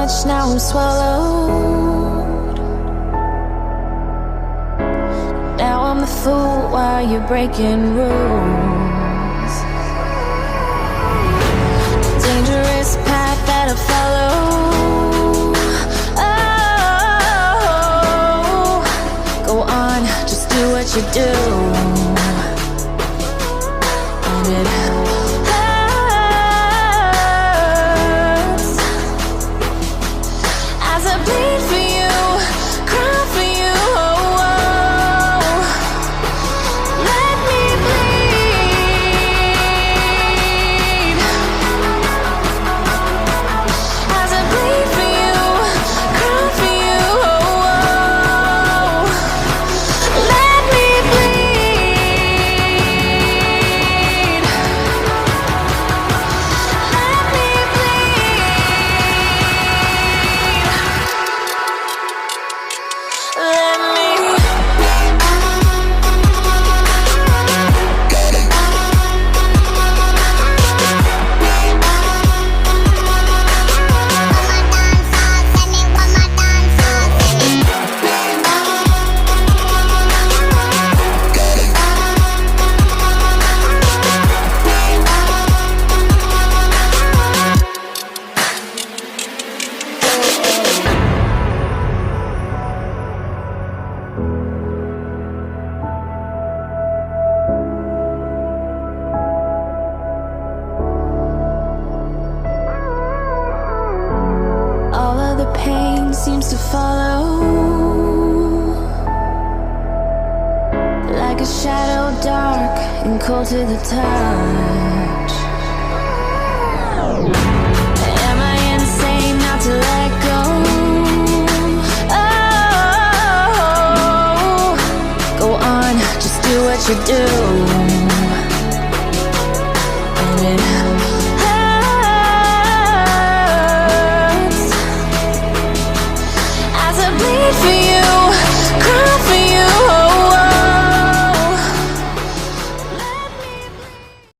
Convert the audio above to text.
much, now I'm swallowed. Now I'm the fool while you're breaking rules. Dangerous path that I follow. Oh, go on, just do what you do. And it hurts as I bleed for you, cry for you. Oh, oh. Let me bleed as I bleed for you, cry for you. Oh, oh. Let me bleed. Let me bleed. Let me. All of the pain seems to follow, like a shadow dark and cold to the touch. Am I insane not to let go? Oh, go on, just do what you do.